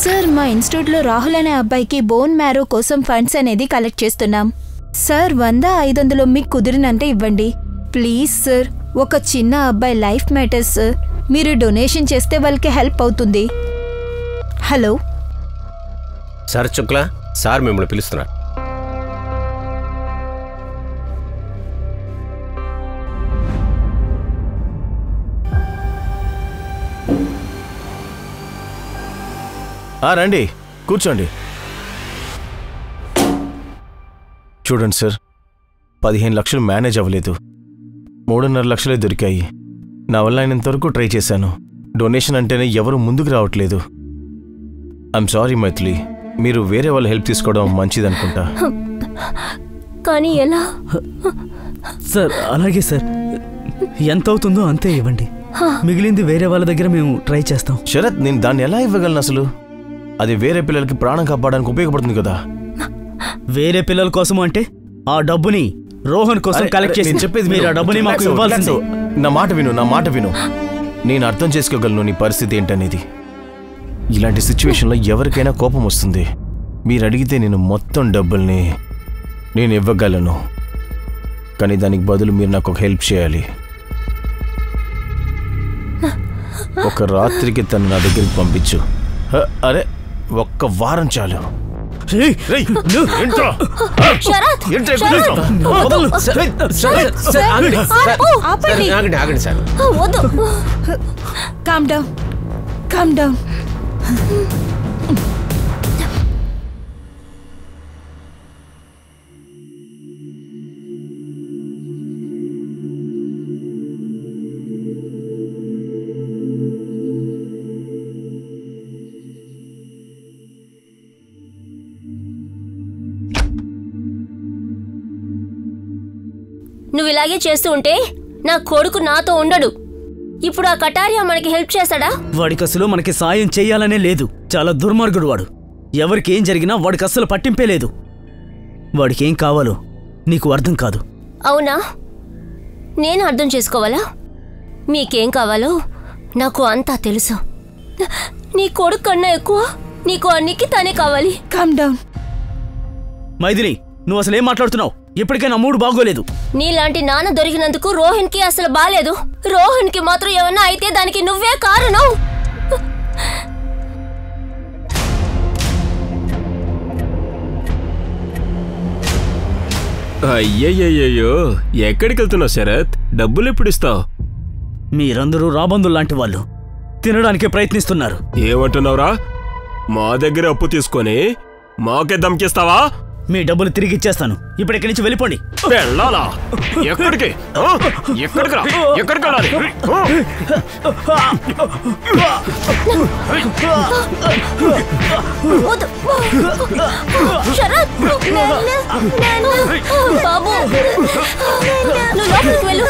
Sir మా ఇన్స్టిట్యూట్లో రాహుల్ అనే అబ్బాయికి బోన్ మ్యారో కోసం ఫండ్స్ అనేది కలెక్ట్ చేస్తున్నాం. సార్ 100-500 మీకు కుదిరినంత ఇవ్వండి ప్లీజ్ సార్. ఒక చిన్న అబ్బాయి లైఫ్ మ్యాటర్స్ సార్. మీరు డొనేషన్ చేస్తే వాళ్ళకి హెల్ప్ అవుతుంది. హలో సార్ శుక్లా, సార్ మిమ్మల్ని పిలుస్తున్నారు. రండి, కూర్చోండి. చూడండి సార్, 15 లక్షలు మేనేజ్ అవ్వలేదు, 3.5 లక్షలే దొరికాయి. నా వల్ల అయినంతవరకు ట్రై చేశాను. డొనేషన్ అంటేనే ఎవరు ముందుకు రావట్లేదు. ఐఎమ్ సారీ మైథిలి, మీరు వేరే వాళ్ళ హెల్ప్ తీసుకోవడం మంచిదనుకుంటా. కానీ ఎలా? సార్ అలాగే సార్, ఎంత అవుతుందో అంతే ఇవ్వండి, మిగిలింది వేరే వాళ్ళ దగ్గర మేము ట్రై చేస్తాం. శరత్, నేను దాన్ని ఎలా ఇవ్వగలను అసలు? అది వేరే పిల్లలకి ప్రాణం కాపాడడానికి ఉపయోగపడుతుంది కదా. వేరే పిల్లల కోసం అంటే ఆ డబ్బుని రోహన్ కోసం కలెక్ట్ చేసి చెప్పేది మీరు ఆ డబ్బుని మాకు ఇవ్వాల్సింది. నా మాట విను. నేను అర్థం చేసుకోగలను నీ పరిస్థితి ఏంటనేది. ఇలాంటి సిచ్యువేషన్లో ఎవరికైనా కోపం వస్తుంది. మీరు అడిగితే నేను మొత్తం డబ్బుల్ని నేను ఇవ్వగలను, కానీ దానికి బదులు మీరు నాకు ఒక హెల్ప్ చేయాలి. ఒక రాత్రికి తను నా దగ్గరికి పంపించు. అరే, ఒక్క వారం చాలు. Calm down. నువ్వు ఇలాగే చేస్తూ ఉంటే నా కొడుకు నాతో ఉండడు. ఇప్పుడు ఆ కటారియా మనకి హెల్ప్ చేస్తాడా? వాడికి అసలు మనకి సాయం చెయ్యాలనే లేదు. చాలా దుర్మార్గుడు వాడు. ఎవరికి ఏం జరిగినా వాడికి అస్సలు పట్టింపే లేదు. వాడికి ఏం కావాలో నీకు అర్థం కాదు. అవునా? నేను అర్థం చేసుకోవాలా? మీకేం కావాలో నాకు అంతా తెలుసు. నీ కొడుకు కన్నా ఎక్కువ నీకు అన్నికి తానే కావాలి. Calm down. మైథిలి, నువ్వు అసలు ఏం మాట్లాడుతున్నావు? ఇప్పటికే నా మూడు బాగోలేదు. నీలాంటి నాన్న దొరికినందుకు రోహన్ కి అసలు బాలేదు. రోహన్ కి మాత్రం ఏమన్నా అయితే దానికి నువ్వే కారణం. అయ్యయ్యో, ఎక్కడికి వెళ్తున్నావు శరత్? డబ్బులు ఎప్పుడు ఇస్తావు? మీరందరూ రాబందులు లాంటి వాళ్ళు, తినడానికే ప్రయత్నిస్తున్నారు. ఏమంటున్నావురా? మా దగ్గర అప్పు తీసుకొని మాకే దమ్కిస్తావా? మీ డబ్బులు తిరిగి ఇచ్చేస్తాను. ఇప్పుడు ఇక్కడి నుంచి వెళ్ళిపోండి. వెళ్ళాలా? ఎక్కడికి? ఎక్కడికి రా? ఎక్కడికి వెళ్ళాలి? బాబు, నువ్వు లోపలికి వెళ్ళు.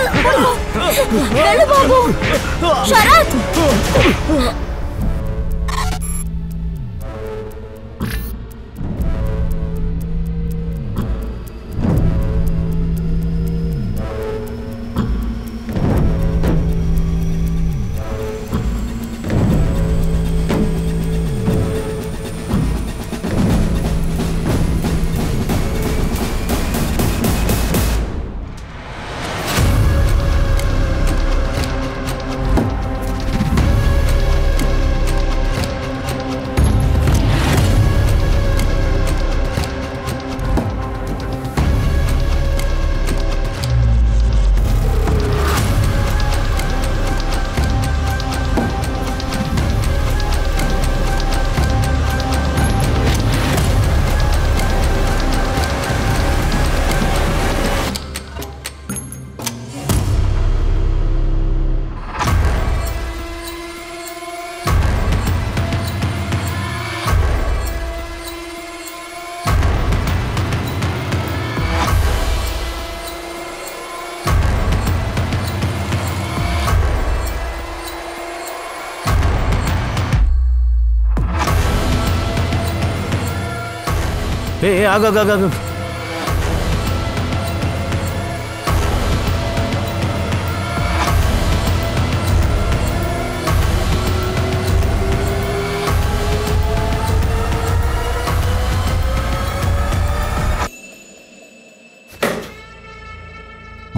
వెళ్ళు బాబు. శరత్, ఆగు.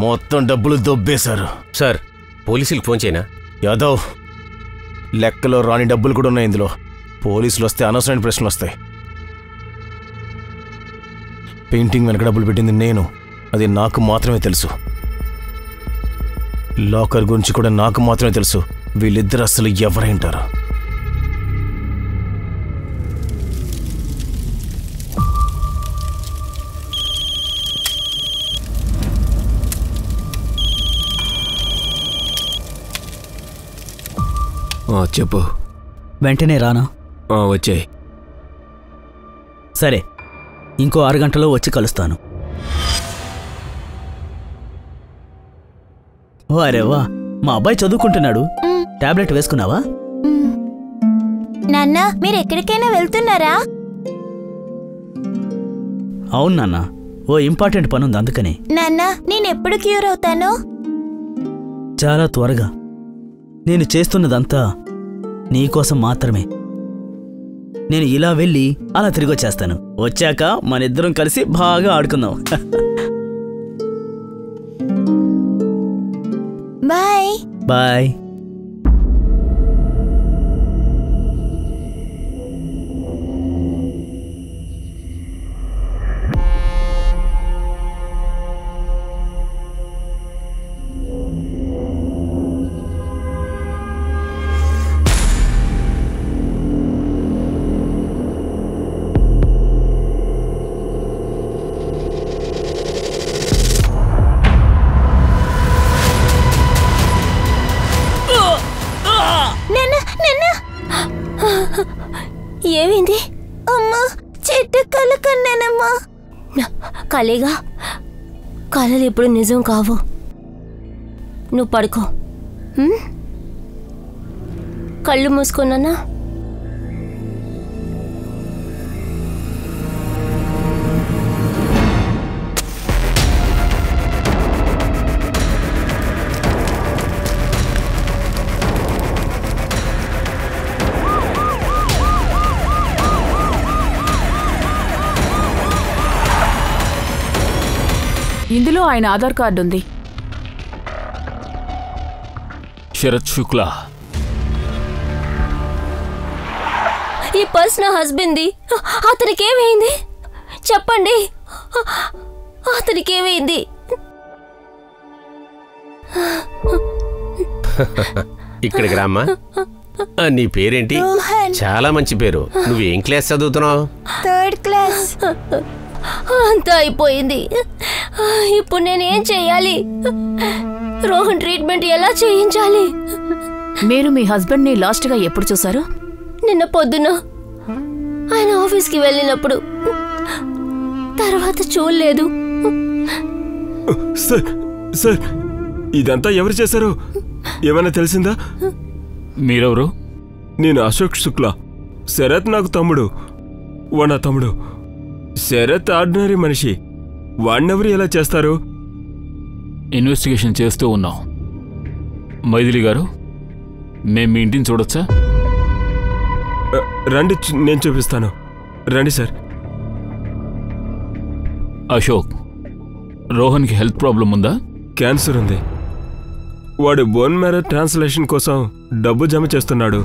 మొత్తం డబ్బులు దొబ్బేశారు. సార్ పోలీసులకు ఫోన్ చేయనా? యాదవ్, లెక్కలో రాని డబ్బులు కూడా ఉన్నాయి ఇందులో. పోలీసులు వస్తే అనవసరమైన ప్రశ్నలు వస్తాయి. పెయింటింగ్ వెనక డబ్బులు పెట్టింది నేను, అది నాకు మాత్రమే తెలుసు. లాకర్ గురించి కూడా నాకు మాత్రమే తెలుసు. వీళ్ళిద్దరు అసలు ఎవరైంటారు? చెప్పు. వెంటనే రానా? వచ్చాయి. సరే, ఇంకో 6 గంటలో వచ్చి కలుస్తాను. అరే వా, మా అబ్బాయి చదువుకుంటున్నాడు. టాబ్లెట్ వేసుకున్నావా? నాన్న, మీరు ఎక్కడికైనా వెళ్తున్నారా? అవును నాన్న, ఓ ఇంపార్టెంట్ పనుంది అందుకని. నాన్న, నేనెప్పుడు క్యూర్ అవుతాను? చాలా త్వరగా. నేను చేస్తున్నదంతా నీకోసం మాత్రమే. నేను ఇలా వెళ్ళి అలా తిరిగొచ్చేస్తాను. వచ్చాక మనిద్దరం కలిసి బాగా ఆడుకుందాం. Bye bye. ఏమైంది? అమ్మా, చెట్టు కళ కన్నానమ్మా. కలేగా, కళలు ఎప్పుడు నిజం కావు. నువ్వు పడుకో. కళ్ళు మూసుకున్నానా? ఇందులో ఆయన ఆధార్ కార్డు ఉంది. శరత్ శుక్లా. ఈ పర్స్ నా హస్బెండ్ది. అతనికి ఏమైంది చెప్పండి. అతనికి ఏమైంది? ఇక్కడికి రామ్మా. నీ పేరేంటి? చాలా మంచి పేరు. నువ్వేం క్లాస్ చదువుతున్నావు? 3rd class. అంతా అయిపోయింది. ఇప్పుడు నేనేం చెయ్యాలి? రోహన్ ట్రీట్మెంట్ ఎలా చేయించాలి? మీరు మీ హస్బెండ్ని లాస్ట్గా ఎప్పుడు చూసారు? నిన్న పొద్దున ఆయన ఆఫీస్కి వెళ్ళినప్పుడు. తర్వాత చూడలేదు. సార్, ఇదంతా ఎవరు చేశారు? ఏమైనా తెలిసిందా? మీరెవరు? నేను అశోక్ శుక్లా. శరత్ నాకు తమ్ముడు. నా తమ్ముడు. శరత్ ఆర్డినరీ మనిషి. వాణ్ణెవరు ఎలా చేస్తారు? ఇన్వెస్టిగేషన్ చేస్తూ ఉన్నాం. మైథిలి గారు, మేము మీ ఇంటిని చూడొచ్చా? రండి, నేను చూపిస్తాను. రండి సార్. అశోక్, రోహన్కి హెల్త్ ప్రాబ్లం ఉందా? క్యాన్సర్ ఉంది. వాడు బోన్ మ్యారో ట్రాన్స్లేషన్ కోసం డబ్బు జమ చేస్తున్నాడు,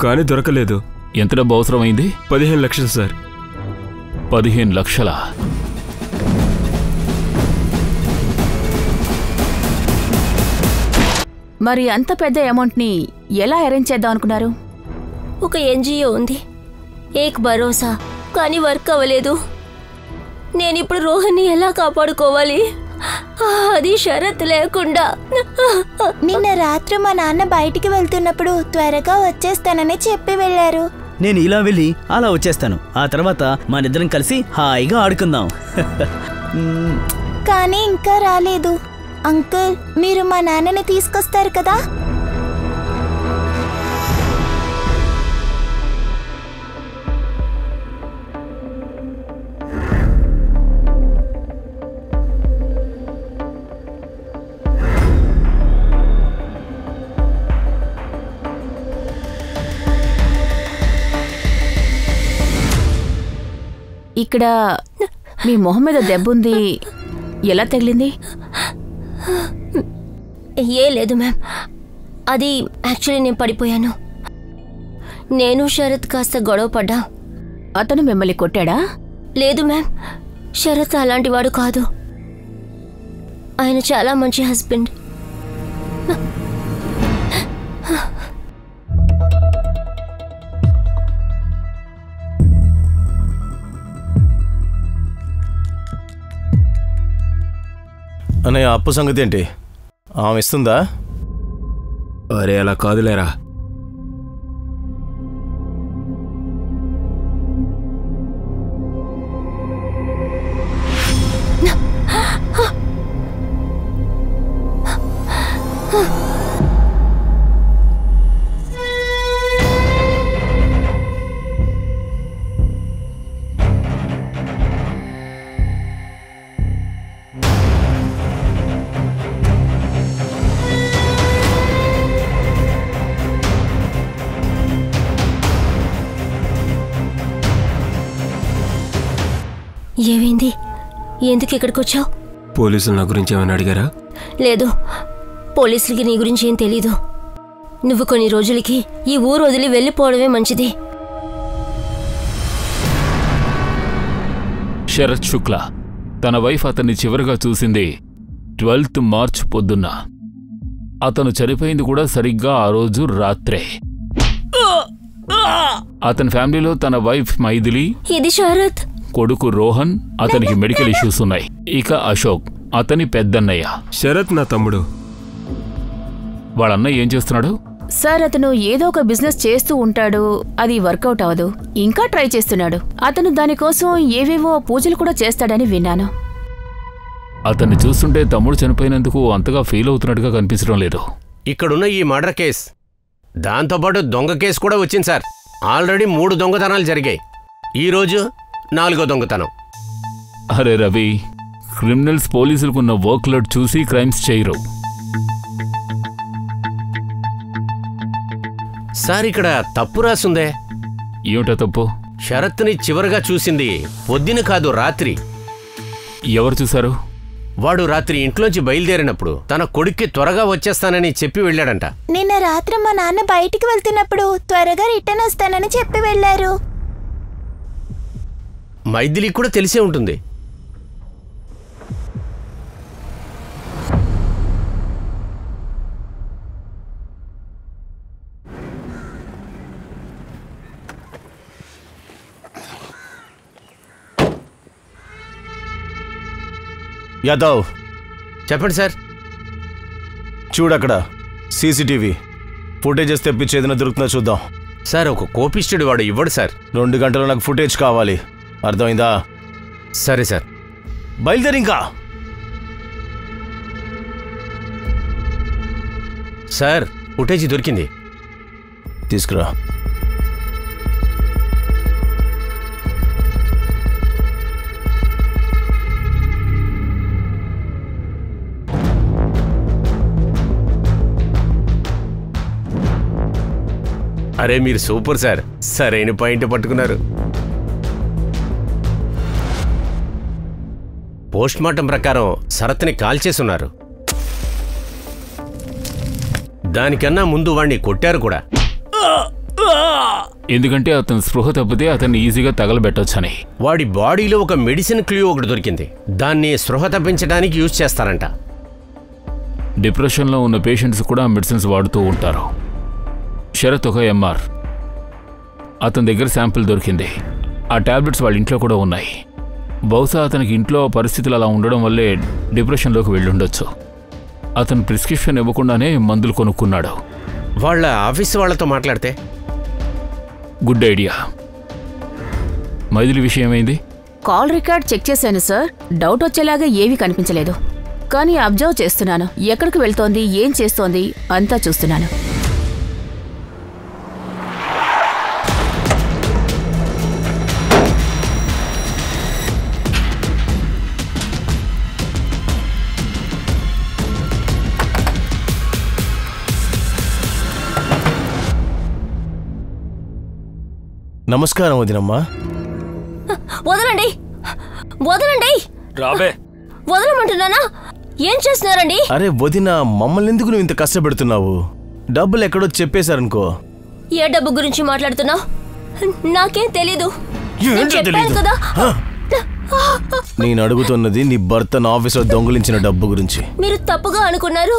కానీ దొరకలేదు. ఎంత డబ్బు అవసరమైంది? 15 లక్షలు సార్. 15 లక్షల? మరి అంత పెద్ద అమౌంట్ని ఎలా అరేంజ్ చేద్దాం అనుకున్నారు? ఒక ఎన్జిఓ ఉంది, ఏక్ భరోసా, కానీ వర్క్ అవ్వలేదు. నేనిప్పుడు రోహన్ని ఎలా కాపాడుకోవాలి? అది షరత్ లేకుండా. నిన్న రాత్రి మా నాన్న బయటికి వెళ్తున్నప్పుడు త్వరగా వచ్చేస్తానని చెప్పి వెళ్ళారు. నేను ఇలా వెళ్ళి అలా వచ్చేస్తాను. ఆ తర్వాత మనిద్దరం కలిసి హాయిగా ఆడుకుందాం. కానీ ఇంకా రాలేదు. అంకుల్, మీరు మా నాన్నని తీసుకొస్తారు కదా? ఇక్కడ మీ మొహం మీద దెబ్బుంది, ఎలా తగిలింది? ఏ లేదు మ్యామ్, అది యాక్చువల్లీ నేను పడిపోయాను. నేను శరత్ కాస్త గొడవ పడ్డా. అతను మిమ్మల్ని కొట్టాడా? లేదు మ్యామ్, శరత్ అలాంటి వాడు కాదు. ఆయన చాలా మంచి హస్బెండ్. అన్నయ్య అప్పు సంగతి ఏంటి? ఆమె ఇస్తుందా? అరే అలా కాదులేరా. ఏమైంది? ఎందుకు ఇక్కడికి వచ్చావు? పోలీసులు నా గురించి ఏమైనా అడిగారా? లేదు, పోలీసులకి నీ గురించి ఏం తెలీదు. నువ్వు కొన్ని రోజులకి ఈ ఊరు వదిలి వెళ్ళిపోవడమే మంచిది. శరత్ శుక్లా తన వైఫ్ అతన్ని చివరిగా చూసింది 12th మార్చ్ పొద్దున్న. అతను చనిపోయింది కూడా సరిగ్గా ఆ రోజు రాత్రే. అతని ఫ్యామిలీలో తన వైఫ్ మైథిలి, ఇది శరత్, కొడుకు రోహన్, అతనికి మెడికల్ ఇష్యూస్ ఉన్నాయి. ఇక అశోక్ అతని పెద్దన్నయ్య. శరత్ నా తమ్ముడు. వాళ్ళన్నయ్య ఏం చేస్తున్నాడు? సార్, అతను ఏదో ఒక బిజినెస్ చేస్తూ ఉంటాడు. అది వర్కౌట్ అవ్వదు, ఇంకా ట్రై చేస్తున్నాడు. అతను దానికోసం ఏవేవో పూజలు కూడా చేస్తాడని విన్నాను. అతన్ని చూస్తుంటే తమ్ముడు చనిపోయినందుకు అంతగా ఫీల్ అవుతున్నట్టుగా కనిపించడం లేదు. ఇక్కడున్న ఈ మర్డర్ కేస్, దాంతోపాటు దొంగ కేసు కూడా వచ్చింది సార్. ఆల్రెడీ 3 దొంగతనాలు జరిగాయి. ఈరోజు 4వ దొంగతనం. అరే రవి, క్రిమినల్స్ పోలీసులకున్న వర్క్ లోడ్ చూసి క్రైమ్స్ చేయరు. సార్, ఇక్కడ తప్పు రాసుందే. ఏమిటా తప్పు? శరత్ని చివరిగా చూసింది పొద్దున కాదు, రాత్రి. ఎవరు చూశారు? వాడు రాత్రి ఇంట్లోంచి బయలుదేరినప్పుడు తన కొడుక్కి త్వరగా వచ్చేస్తానని చెప్పి వెళ్ళాడంట. నిన్న రాత్రి మా నాన్న బయటికి వెళ్తున్నప్పుడు త్వరగా రిటర్న్ వస్తానని చెప్పి వెళ్లారు. మైథిలి కూడా తెలిసే ఉంటుంది. యాదవ్, చెప్పండి సార్. చూడక్కడ సీసీటీవీ ఫుటేజెస్ తెప్పించి ఏదైనా దొరుకుతుందో చూద్దాం. సార్, ఒక కోపిస్టుడు వాడు ఇవ్వడు సార్. 2 గంటలు నాకు ఫుటేజ్ కావాలి, అర్థమైందా? సరే సార్. బయలుదేరి. ఇంకా సార్, ఫుటేజ్ దొరికింది. తీసుకురా. అరే మీరు సూపర్ సార్, సరైన పాయింట్ పట్టుకున్నారు. పోస్ట్ మార్టం ప్రకారం శరత్ని కాల్చేస్తున్నారు. దానికన్నా ముందు వాణ్ణి కొట్టారు కూడా. ఎందుకంటే అతను స్పృహ తప్పితే అతన్ని ఈజీగా తగలబెట్టొచ్చని. వాడి బాడీలో ఒక మెడిసిన్ క్లూ ఒకటి దొరికింది. దాన్ని స్పృహ తప్పించడానికి యూజ్ చేస్తారంట. డిప్రెషన్లో ఉన్న పేషెంట్స్ కూడా మెడిసిన్స్ వాడుతూ ఉంటారు. శరత్ ఒక ఎంఆర్. అతని దగ్గర శాంపిల్ దొరికింది. ఆ టాబ్లెట్స్ వాళ్ళ ఇంట్లో కూడా ఉన్నాయి. బహుశా అతనికి ఇంట్లో పరిస్థితులు అలా ఉండడం వల్లే డిప్రెషన్లోకి వెళ్ళుండొచ్చు. అతను ప్రిస్క్రిప్షన్ ఇవ్వకుండానే మందులు కొనుక్కున్నాడు. వాళ్ళ ఆఫీస్ వాళ్ళతో మాట్లాడితే? Good idea. మైథిలి విషయం ఏమైంది? కాల్ రికార్డ్ చెక్ చేశాను సార్. డౌట్ వచ్చేలాగా ఏమీ కనిపించలేదు. కానీ అబ్జర్వ్ చేస్తున్నాను. ఎక్కడికి వెళ్తోంది, ఏం చేస్తోంది అంతా చూస్తున్నాను. నమస్కారం వదినమ్మా. వదలండి, వదలండి. రాబే. వదలమంటున్నానా? ఏం చేస్తున్నారండి? అరే వదిన, మమ్మల్ని ఎందుకు నువ్వు ఇంత కష్టపెడుతున్నావు? డబ్బులు ఎక్కడో చెప్పేశారనుకో. ఏ డబ్బు గురించి మాట్లాడుతున్నావు? నాకేం తెలీదు. కదా నేను అడుగుతున్నది నీ భర్త నా ఆఫీసులో దొంగిలించిన డబ్బు గురించి. మీరు తప్పుగా అనుకున్నారు.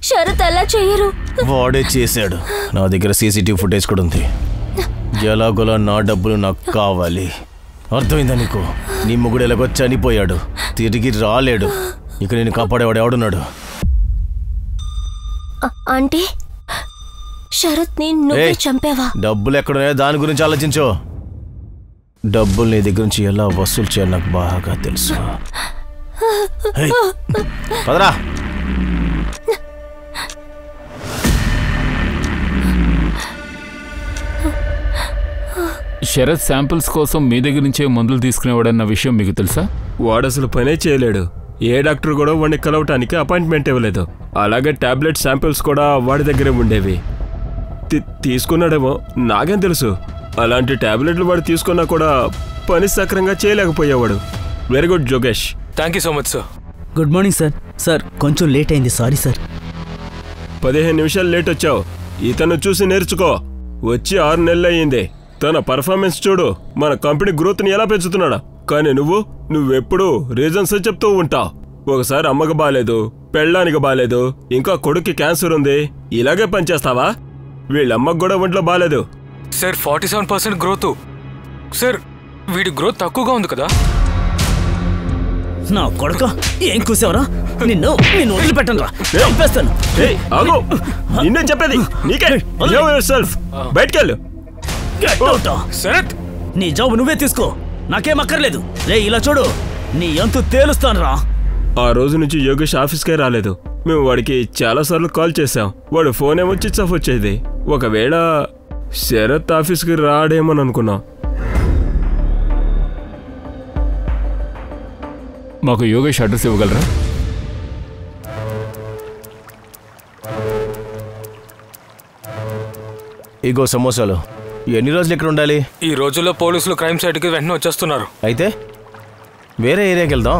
శరత్ అలా చెయ్యరు. వాడే చేశాడు. నా దగ్గర సీసీటీవీ ఫుటేజ్ కూడా ఉంది. ఎలాగోలా నా డబ్బులు నాకు కావాలి. అర్థమైందా నీకు? నీ మొగుడు ఎలాగో చనిపోయాడు, తిరిగి రాలేడు. ఇక నేను కాపాడేవాడు ఎవడున్నాడు? అంటే శరత్ ని నువ్వే చంపావా? డబ్బులు ఎక్కడున్నాయో దాని గురించి ఆలోచించు. డబ్బులు నీ దగ్గర నుంచి ఎలా వసూలు చేయాలి నాకు బాగా తెలుసు. పదరా. శరత్ శాంపిల్స్ కోసం మీ దగ్గర నుంచే మందులు తీసుకునేవాడన్న విషయం మీకు తెలుసా? వాడు అసలు పనే చేయలేడు. ఏ డాక్టర్ కూడా వాడిని కలవటానికి అపాయింట్మెంట్ ఇవ్వలేదు. అలాగే టాబ్లెట్ శాంపిల్స్ కూడా వాడి దగ్గరే ఉండేవి. తీసుకున్నాడేమో, నాకేం తెలుసు. అలాంటి టాబ్లెట్లు వాడు తీసుకున్నా కూడా పని సక్రంగా చేయలేకపోయేవాడు. వెరీ గుడ్ జోగేష్. Thank you so much sir. Good morning sir. Sir కొంచెం లేట్ అయింది, సారీ సార్. 15 నిమిషాలు లేట్ వచ్చావు. ఇతను చూసి నేర్చుకో. వచ్చి 6 నెలలు అయ్యింది. తన పర్ఫార్మెన్స్ చూడు, మన కంపెనీ గ్రోత్ని ఎలా పెంచుతున్నాడా. కానీ నువ్వెప్పుడు రీజన్స్ చెప్తూ ఉంటావు. ఒకసారి అమ్మకు బాలేదు, పెళ్ళానికి బాలేదు, ఇంకా కొడుక్కి క్యాన్సర్ ఉంది. ఇలాగే పనిచేస్తావా? వీళ్ళమ్మకు కూడా ఒంట్లో బాలేదు. Sir 47% growth. సార్ వీడి గ్రోత్ తక్కువగా ఉంది కదా. నా కొడుక ఏం కూసావరా? నిన్ను వదిలిపెట్టను రా, చంపేస్తాను. నిన్నే చెప్పేది. నీకే బయటకెళ్ళు. శరత్, నీ జాబ్ నువ్వే తీసుకో, నాకేం అక్కర్లేదు. రే ఇలా చూడు, నీ అంతు తేలుస్తాను రా. ఆ రోజు నుంచి యోగేష్ ఆఫీస్కే రాలేదు. మేము వాడికి చాలాసార్లు కాల్ చేశాం. వాడు ఫోన్ ఏమో స్విచ్ ఆఫ్ వచ్చేది. ఒకవేళ శరత్ ఆఫీస్కి రాడేమని అనుకున్నాం. మాకు యోగేష్ అడ్రస్ ఇవ్వగలరా? ఇగో సమోసాలు. ఎన్ని రోజులు ఇక్కడ ఉండాలి? ఈ రోజుల్లో పోలీసులు క్రైమ్ సైట్కి వెంటనే వచ్చేస్తున్నారు. అయితే వేరే ఏరియాకి వెళ్దాం.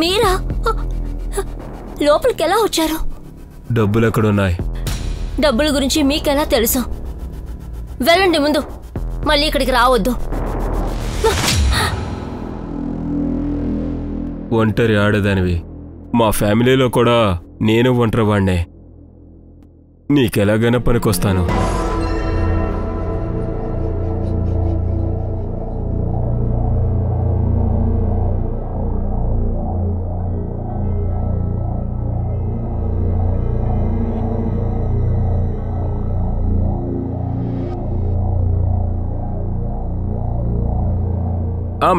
మీరా లోపలికి ఎలా వచ్చారు? డబ్బులు ఎక్కడున్నాయి? డబ్బుల గురించి మీకెలా తెలుసు? వెళ్ళండి ముందు, మళ్ళీ ఇక్కడికి రావద్దు. ఒంటరి ఆడదానివి. మా ఫ్యామిలీలో కూడా నేను ఒంటరి వాడినే. నీకెలాగైనా పనికొస్తాను.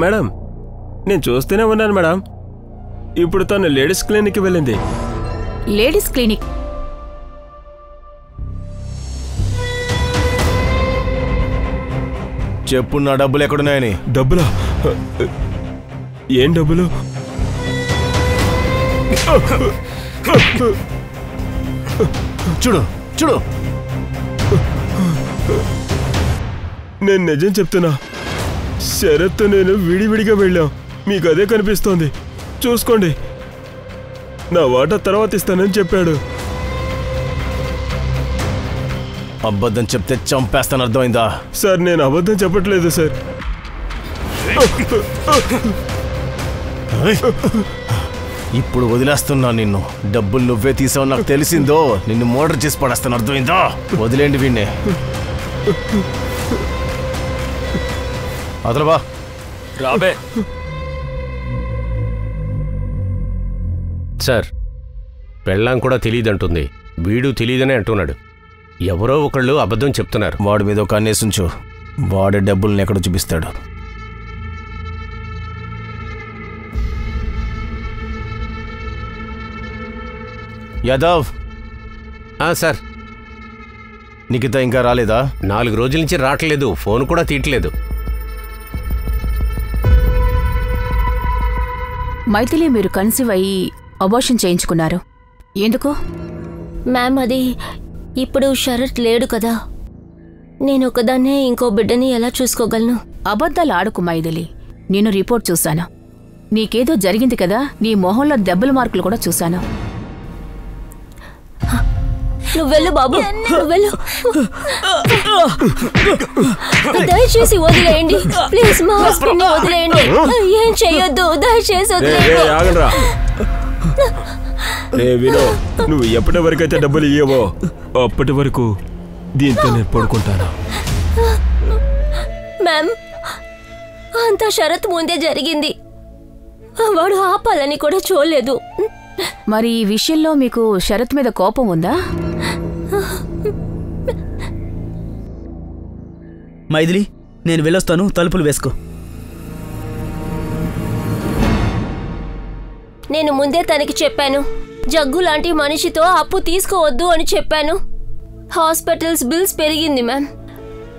మేడం, నేను చూస్తూనే ఉన్నాను మేడం. ఇప్పుడు తను లేడీస్ క్లినిక్కి వెళ్ళింది. Ladies clinic? చెప్పు, నా డబ్బులు ఎక్కడున్నాయని. డబ్బులా? ఏం డబ్బులు? చూడు చూడు, నేను నిజం చెప్తున్నా. శరత్ నేను విడివిడిగా వెళ్ళాం. మీకు అదే కనిపిస్తోంది. చూసుకోండి. నా వాటా తర్వాత ఇస్తానని చెప్పాడు. అబద్ధం చెప్తే చంపేస్తాను, అర్థమైందా? సార్, నేను అబద్ధం చెప్పట్లేదు సార్. ఇప్పుడు వదిలేస్తున్నా నిన్ను. డబ్బులు నువ్వే తీసావు నాకు తెలిసిందో, నిన్ను మోడర్ చేసి పడేస్తాను, అర్థమైందా? వదిలేండి వీణ్ణే. అదలబా రాబే. సార్, పెళ్ళాం కూడా తెలియదంటుంది. వీడు తెలియదనే అంటున్నాడు. ఎవరో ఒకళ్ళు అబద్ధం చెప్తున్నారు. వాడి మీద ఒక అన్నేసుంచు, వాడి డబ్బుల్ని ఎక్కడ చూపిస్తాడు. యాదవ్. సార్. నిఖిత ఇంకా రాలేదా? 4 రోజుల నుంచి రావట్లేదు, ఫోన్ కూడా తీయట్లేదు. మైథిలి, మీరు కన్సీవ్ అయ్యి అబార్షన్ చేయించుకున్నారు, ఎందుకు? మ్యామ్, అది ఇప్పుడు శరత్ లేడు కదా, నేను ఒకదాన్నే ఇంకో బిడ్డని ఎలా చూసుకోగలను? అబద్ధాలు ఆడుకు మైథిలి. నేను రిపోర్ట్ చూశాను. నీకేదో జరిగింది కదా, నీ మొహంలో దెబ్బల మార్కులు కూడా చూశాను. నువ్వు వెళ్ళు బాబు, నువ్వు వెళ్ళు. దయచేసి వదిలేయండి ప్లీజ్, మా హస్బెండ్ ని వదిలేయండి. ఏం చెయ్యొద్దు, దయచేసి వదిలేయండి. వినో, నువ్వు ఎప్పటి వరకైతే డబ్బులు ఇయ్యవో అప్పటి వరకు దీంతో నేను పడుకుంటాను. మ్యామ్, అంతా శరత్ ముందే జరిగింది, వాడు ఆపాలని కూడా చూడలేదు. మరి ఈ విషయంలో మీకు శరత్ మీద కోపం ఉందా? మైథిలి, నేను వెళ్ళొస్తాను, తలుపులు వేసుకో. నేను ముందే తనకి చెప్పాను, జగ్గు లాంటి మనిషితో అప్పు తీసుకోవద్దు అని చెప్పాను. హాస్పిటల్స్ బిల్స్ పెరిగింది మ్యామ్,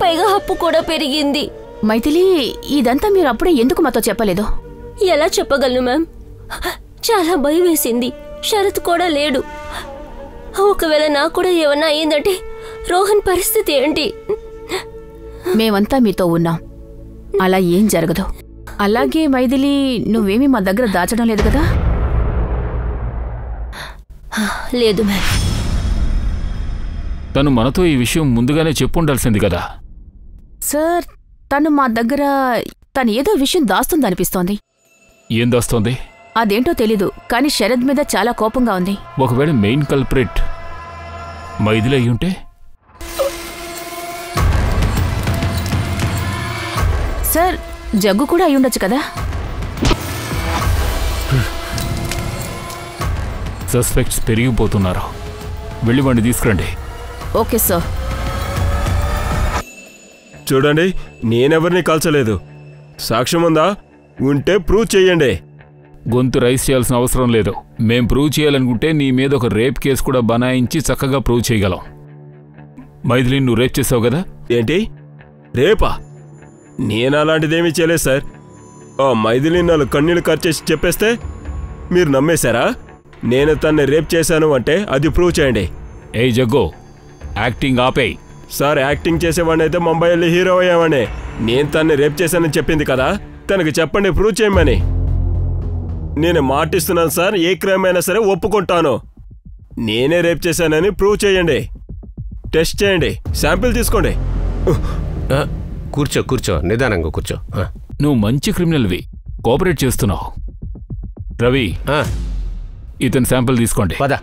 పైగా అప్పు కూడా పెరిగింది. మైథిలి, ఇదంతా మీరు అప్పుడే ఎందుకు మాతో చెప్పలేదు? ఎలా చెప్పగలను మ్యామ్, చాలా భయం వేసింది. శరత్ కూడా లేడు, ఒకవేళ నాకు కూడా ఏమన్నా అయ్యిందంటే రోహన్ పరిస్థితి ఏంటి? మేమంతా మీతో ఉన్నాం, అలా ఏం జరగదు. అలాగే మైథిలి, నువ్వేమీ మా దగ్గర దాచడం లేదు కదా? లేదు మ్యామ్. తను మనతో ఈ విషయం ముందుగానే చెప్పుండాల్సింది కదా. సార్, తను మా దగ్గర ఏదో విషయం దాస్తుందనిపిస్తోంది. ఏం దాస్తోంది? అదేంటో తెలీదు, కానీ శరద్ మీద చాలా కోపంగా ఉంది. ఒకవేళ మెయిన్ కల్ప్రిట్ మైథిలి అయి ఉంటే? సార్, జగ్గు కూడా అయి ఉండొచ్చు కదా? సస్పెక్ట్స్ పెరిగిపోతున్నారు, వెళ్ళి వాడిని తీసుకురండి. Okay sir. చూడండి, నేనెవరిని కాల్చలేదు. సాక్ష్యం ఉందా? ఉంటే ప్రూవ్ చెయ్యండి. గొంతు రైస్ చేయాల్సిన అవసరం లేదు. మేం ప్రూవ్ చేయాలనుకుంటే నీ మీద ఒక రేప్ కేసు కూడా బనాయించి చక్కగా ప్రూవ్ చేయగలం. మైథిలి, నువ్వు రేప్ చేసావు కదా? ఏంటి, రేపా? నేను అలాంటిదేమీ చేయలేదు సార్. ఆ మైథిలి 4 కన్నీళ్ళు ఖర్చేసి చెప్పేస్తే మీరు నమ్మేశారా? నేను తన్ని రేప్ చేశాను అంటే అది ప్రూవ్ చేయండి. ఏ జగ్గు, యాక్టింగ్ ఆపేయ్. సార్, యాక్టింగ్ చేసేవాడిని అయితే ముంబై వెళ్ళి హీరో అయ్యావాడిని. నేను తన్ని రేప్ చేశానని చెప్పింది కదా, తనకి చెప్పండి, ప్రూవ్ చేయమని. నేను మాటిస్తున్నాను సార్, ఏ క్రైమ్ అయినా సరే ఒప్పుకుంటాను. నేనే రేప్ చేశానని ప్రూవ్ చేయండి. టెస్ట్ చేయండి, శాంపిల్ తీసుకోండి. కూర్చో కూర్చో, నిదానంగా కూర్చో. నువ్వు మంచి క్రిమినల్వి, కోఆపరేట్ చేస్తున్నావు. రవి, ఇతని శాంపిల్ తీసుకోండి. పద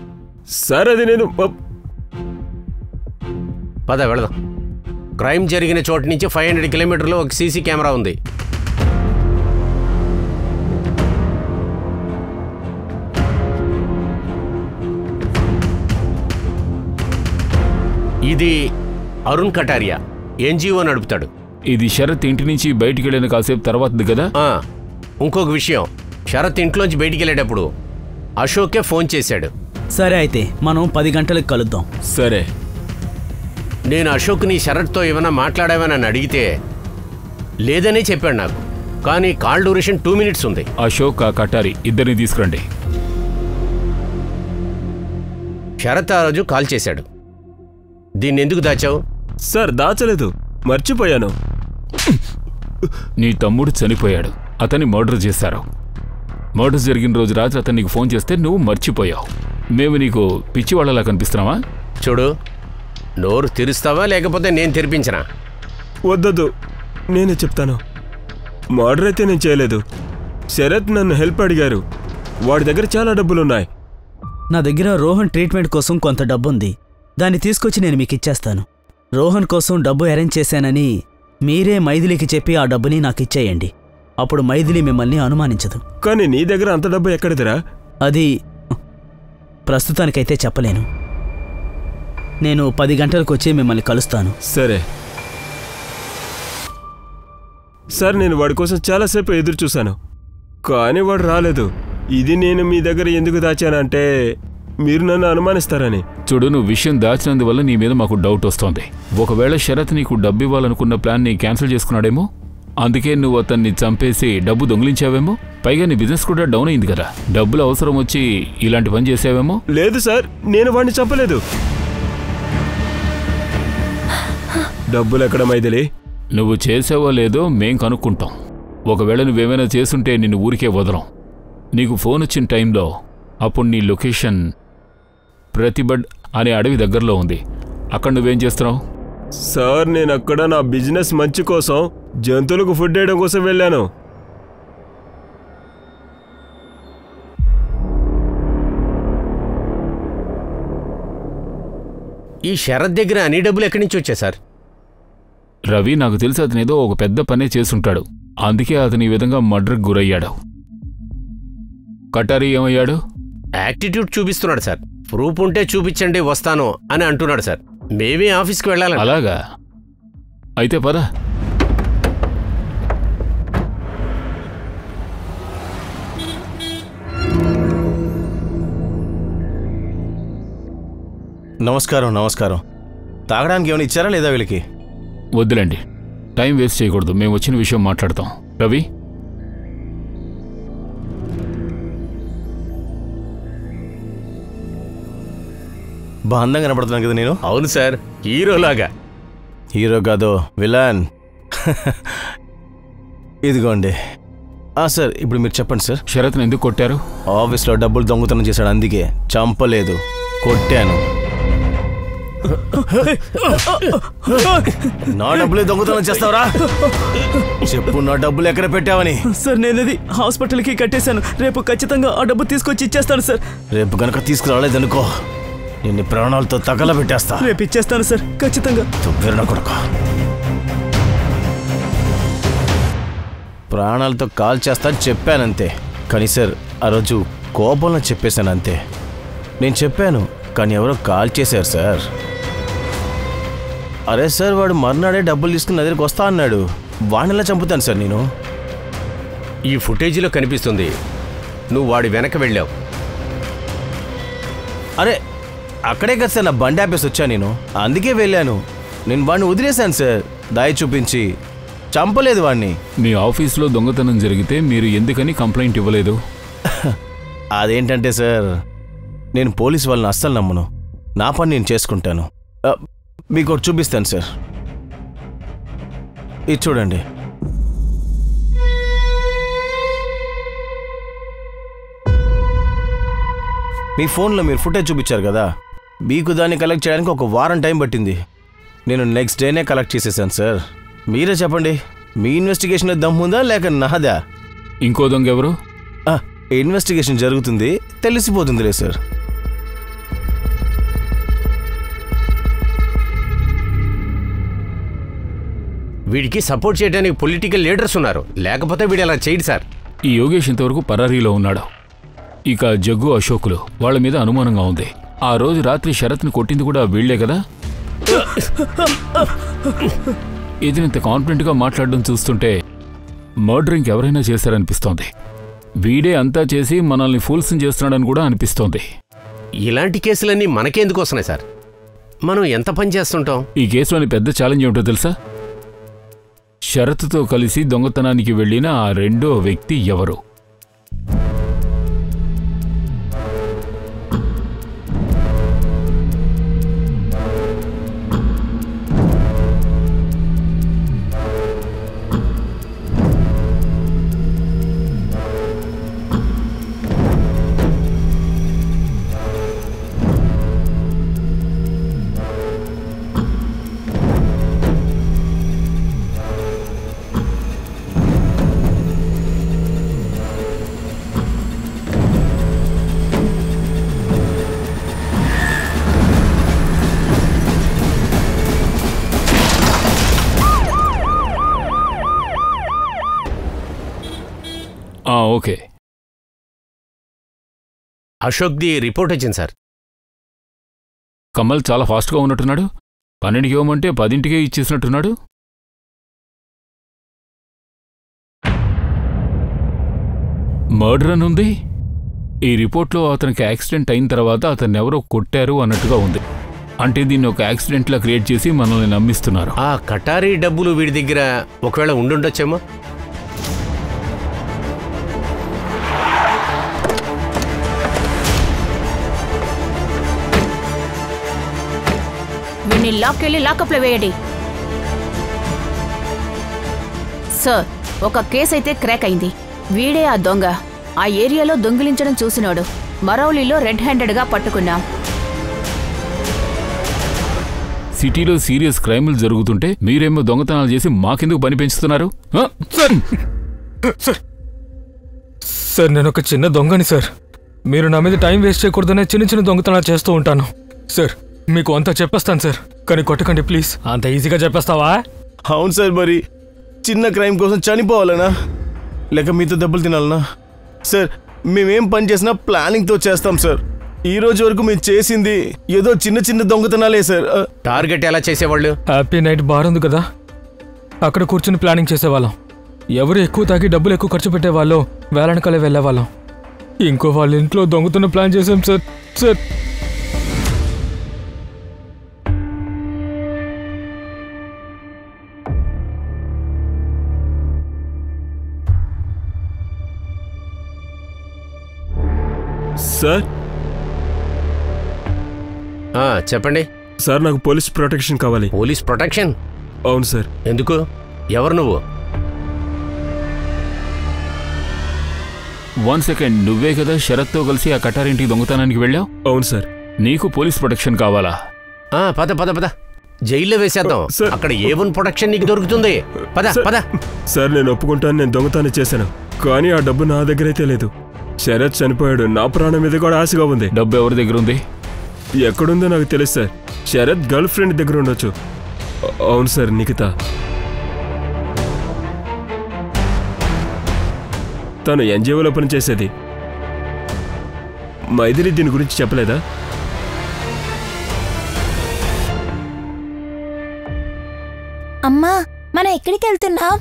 సార్, అది నేను పద వెళదాం. క్రైమ్ జరిగిన చోటు నుంచి 500 కిలోమీటర్లో ఒక సీసీ కెమెరా ఉంది. ఇది అరుణ్ కటారియా, ఎన్జిఓ నడుపుతాడు. ఇది శరత్ ఇంటి నుంచి బయటికి వెళ్ళిన కాసేపు తర్వాతది కదా? ఇంకొక విషయం, శరత్ ఇంట్లోంచి బయటికి వెళ్ళేటప్పుడు అశోకే ఫోన్ చేశాడు. సరే, అయితే మనం 10 గంటలకు కలుద్దాం. సరే. నేను అశోక్ని శరత్తో ఏమైనా మాట్లాడావని అడిగితే లేదనే చెప్పాడు నాకు, కానీ కాల్ డ్యూరేషన్ 2 మినిట్స్ ఉంది. అశోక్, కటారి ఇద్దరిని తీసుకురండి. శరత్ ఆ రోజు కాల్ చేశాడు. దీన్ని ఎందుకు దాచావు? సార్, దాచలేదు, మర్చిపోయాను. నీ తమ్ముడు చనిపోయాడు, అతన్ని మర్డర్ చేశారు. మర్డర్ జరిగిన రోజు రాత్రి అతను నీకు ఫోన్ చేస్తే నువ్వు మర్చిపోయావు. మేము నీకు పిచ్చివాళ్ళలా కనిపిస్తున్నావా? చూడు, నోరు తెరుస్తావా లేకపోతే నేను తెరిపించనా? వద్దొద్దు, నేనే చెప్తాను. మర్డర్ అయితే నేను చేయలేదు. శరత్ నన్ను హెల్ప్ అడిగారు. వాడి దగ్గర చాలా డబ్బులున్నాయి. నా దగ్గర రోహన్ ట్రీట్మెంట్ కోసం కొంత డబ్బుంది, దాన్ని తీసుకొచ్చి నేను మీకు ఇచ్చేస్తాను. రోహన్ కోసం డబ్బు అరేంజ్ చేశానని మీరే మైథిలికి చెప్పి ఆ డబ్బుని నాకు ఇచ్చేయండి. అప్పుడు మైథిలి మిమ్మల్ని అనుమానించదు. కానీ నీ దగ్గర అంత డబ్బు ఎక్కడిదిరా? అది ప్రస్తుతానికైతే చెప్పలేను. నేను 10 గంటలకు వచ్చి మిమ్మల్ని కలుస్తాను. సరే సార్, నేను వాడి కోసం చాలాసేపు ఎదురు చూశాను, కానీ వాడు రాలేదు. ఇది నేను మీ దగ్గర ఎందుకు దాచానంటే మీరు నన్ను అనుమానిస్తారని. చూడు, నువ్వు విషయం దాచినందువల్ల నీ మీద మాకు డౌట్ వస్తోంది. ఒకవేళ శరత్ నీకు డబ్బు ఇవ్వాలనుకున్న ప్లాన్ని క్యాన్సిల్ చేసుకున్నాడేమో, అందుకే నువ్వు అతన్ని చంపేసి డబ్బు దొంగిలించావేమో. పైగా నీ బిజినెస్ కూడా డౌన్ అయింది కదా, డబ్బులు అవసరం వచ్చి ఇలాంటి పని చేసావేమో. లేదు సార్, నేను వాడిని చంపలేదు. డబ్బులు ఎక్కడ మైథిలి? నువ్వు చేసావో లేదో మేం కనుక్కుంటాం. ఒకవేళ నువ్వేమైనా చేసుంటే నిన్ను ఊరికే వదలం. నీకు ఫోన్ వచ్చిన టైంలో అప్పుడు నీ లొకేషన్ ప్రతిబడ్ అనే అడవి దగ్గరలో ఉంది. అక్కడ నువ్వేం చేస్తున్నావు? సార్, నేను అక్కడ నా బిజినెస్ మంచి కోసం జంతువులకు ఫుడ్ వేయడం కోసం వెళ్ళాను. ఈ శరత్ దగ్గర అన్ని డబ్బులు ఎక్కడి నుంచి వచ్చాయి సార్? రవి, నాకు తెలిసి అతనేదో ఒక పెద్ద పనే చేసుంటాడు, అందుకే అతని ఈ విధంగా మర్డర్కి గురయ్యాడు. కటారి ఏమయ్యాడు? యాక్టిట్యూడ్ చూపిస్తున్నాడు సార్. ప్రూఫ్ ఉంటే చూపించండి వస్తాను అని అంటున్నాడు సార్. మేమే ఆఫీస్కి వెళ్ళాలి. అలాగా? అయితే పద. నమస్కారం. నమస్కారం. తాగడానికి ఏమైనా ఇచ్చారా లేదా వీళ్ళకి? వద్దులేండి, టైం వేస్ట్ చేయకూడదు. మేము వచ్చిన విషయం మాట్లాడతాం. రవి, బాగా అందంగా కనపడుతున్నాను కదా నేను? అవును సార్, హీరోలాగా. హీరో కాదో విలన్. ఇదిగోండి. సార్, ఇప్పుడు మీరు చెప్పండి సార్. శరత్ని ఎందుకు కొట్టారు? ఆఫీస్లో డబ్బులు దొంగతనం చేశాడు, అందుకే. చంపలేదు, కొట్టాను. నా డబ్బులే దొంగతనం చేస్తావరా? చెప్పు, నా డబ్బులు ఎక్కడ పెట్టావని. సార్, నేను అది హాస్పిటల్కి కట్టేశాను. రేపు ఖచ్చితంగా ఆ డబ్బు తీసుకొచ్చి ఇచ్చేస్తాను సార్. రేపు కనుక తీసుకురాలేదనుకో, నిన్ను ప్రాణాలతో తగలబెట్టేస్తా. రేపు ఇచ్చేస్తాను సార్, ఖచ్చితంగా. తువ్వెరణ కొడుకు, ప్రాణాలతో కాల్ చేస్తా చెప్పానంతే. కానీ సార్, ఆ రోజు కోపంలో చెప్పేశాను అంతే. నేను చెప్పాను, కానీ ఎవరో కాల్ చేశారు సార్. అరే సార్, వాడు మర్నాడే డబ్బులు తీసుకుని నా దగ్గరికి వస్తా అన్నాడు. వాడిని ఎలా చంపుతాను సార్ నేను? ఈ ఫుటేజీలో కనిపిస్తుంది నువ్వు వాడి వెనక వెళ్ళావు. అరే, అక్కడే కదా సార్ నా బండి ఆపేసి వచ్చా నేను, అందుకే వెళ్ళాను. నేను వాడిని వదిలేశాను సార్, దాయి చూపించి. చంపలేదు వాడిని. మీ ఆఫీస్లో దొంగతనం జరిగితే మీరు ఎందుకని కంప్లైంట్ ఇవ్వలేదు? అదేంటంటే సార్, నేను పోలీస్ వాళ్ళని అస్సలు నమ్మను. నా పని నేను చేసుకుంటాను. మీకు ఒకటి చూపిస్తాను సార్, ఇది చూడండి. మీ ఫోన్లో మీరు ఫుటేజ్ చూపించారు కదా, మీకు దాన్ని కలెక్ట్ చేయడానికి 1 వారం టైం పట్టింది. నేను నెక్స్ట్ డేనే కలెక్ట్ చేసేసాను సార్. మీరే చెప్పండి, మీ ఇన్వెస్టిగేషన్ దమ్ముందా లేక నాదా? ఇంకో దొంగ ఎవరు? ఇన్వెస్టిగేషన్ జరుగుతుంది, తెలిసిపోతుందిలే సార్. వీడికి సపోర్ట్ చేయడానికి పొలిటికల్ లీడర్స్ ఉన్నారు, లేకపోతే వీడు అలా చేయడు సార్. ఈ యోగేష్ ఇంతవరకు పరారీలో ఉన్నాడు. ఇక జగ్గు, అశోకులు వాళ్ళ మీద అనుమానంగా ఉంది. ఆ రోజు రాత్రి శరత్ని కొట్టింది కూడా వీళ్లే కదా? ఇది ఇంత కాన్ఫిడెంట్గా మాట్లాడడం చూస్తుంటే మర్డర్ ఇంకెవరైనా చేశారనిపిస్తోంది. వీడే అంతా చేసి మనల్ని ఫూల్స్ని చేస్తున్నాడని కూడా అనిపిస్తోంది. ఇలాంటి కేసులన్నీ మనకెందుకు వస్తున్నాయి సార్? మనం ఎంత పని చేస్తుంటాం? ఈ కేసులోని పెద్ద ఛాలెంజ్ ఏమిటో తెలుసా? శరత్తో కలిసి దొంగతనానికి వెళ్ళిన ఆ రెండో వ్యక్తి ఎవరు? ఓకే, అశోక్ది రిపోర్ట్ వచ్చింది సార్. కమల్ చాలా ఫాస్ట్గా ఉన్నట్టున్నాడు. 12కి ఇవ్వమంటే 10కే ఇచ్చేసినట్టున్నాడు. మర్డర్ అని ఉంది. ఈ రిపోర్ట్లో అతనికి యాక్సిడెంట్ అయిన తర్వాత అతన్ని ఎవరో కొట్టారు అన్నట్టుగా ఉంది. అంటే దీన్ని ఒక యాక్సిడెంట్లా క్రియేట్ చేసి మనల్ని నమ్మిస్తున్నారు. ఆ కటారీ డబ్బులు వీడి దగ్గర ఒకవేళ ఉండుండొచ్చేమో. వీడిని లాక్కెళ్ళి లాకప్లో వేయండి. సార్, ఒక కేసు అయితే క్రాక్ అయింది. వీడే ఆ దొంగ. ఆ ఏరియాలో దొంగిలించడం చూసినాడు. మరౌలిలో రెడ్ హ్యాండెడ్గా పట్టుకున్నాం. సిటీలో సీరియస్ క్రైములు జరుగుతుంటే మీరేమో దొంగతనాలు చేసి మాకెందుకు పని పెంచుతున్నారు? సార్ నేను ఒక చిన్న దొంగని సార్. మీరు నా మీద టైం వేస్ట్ చేయకూడదనే చిన్న చిన్న దొంగతనాలు చేస్తూ ఉంటాను సార్. మీకు అంతా చెప్పేస్తాను సార్, కానీ కొట్టకండి ప్లీజ్. అంత ఈజీగా చెప్పేస్తావా? అవును సార్, మరి చిన్న క్రైమ్ కోసం చనిపోవాలనా లేక మీతో దెబ్బలు తినాలనా? సార్ మేమేం పని చేసినా ప్లానింగ్తో చేస్తాం సార్. ఈ రోజు వరకు మేము చేసింది ఏదో చిన్న చిన్న దొంగతనాలే సార్. టార్గెట్ ఎలా చేసేవాళ్ళు? హ్యాపీ నైట్ బార్ ఉంది కదా, అక్కడ కూర్చుని ప్లానింగ్ చేసేవాళ్ళం. ఎవరు ఎక్కువ తాగి డబ్బులు ఎక్కువ ఖర్చు పెట్టేవాళ్ళు వేళనకలే వెళ్ళేవాళ్ళం. ఇంకో వాళ్ళ ఇంట్లో దొంగతనం ప్లాన్ చేసాం సార్. సార్ సార్ చెప్పండి సార్, నాకు పోలీస్ ప్రొటెక్షన్ కావాలి. Police protection? అవును సార్. ఎందుకు? ఎవరు నువ్వు? 1 సెకండ్, నువ్వే కదా శరత్తో కలిసి ఆ కటారింటికి దొంగతనానికి వెళ్ళావు? అవును సార్. నీకు పోలీస్ ప్రొటెక్షన్ కావాలా? పద పద పద, జైల్లో వేసేద్దాం. అక్కడ A1 ప్రొటెక్షన్ నీకు దొరుకుతుంది. పద పద. సార్ నేను ఒప్పుకుంటాను, నేను దొంగతనం చేశాను, కానీ ఆ డబ్బు నా దగ్గర అయితే లేదు. శరత్ చనిపోయాడు, నా ప్రాణం మీద కూడా ఆశగా ఉంది. డబ్బు ఎవరి దగ్గర ఉంది? ఎక్కడుందో నాకు తెలుసు సార్. శరత్ గర్ల్ ఫ్రెండ్ దగ్గర ఉండొచ్చు. అవును సార్, నిఖిత. తను ఎన్జిఓలో పనిచేసేది. మైథిలి దీని గురించి చెప్పలేదా? అమ్మా, మనం ఎక్కడికి వెళ్తున్నాం?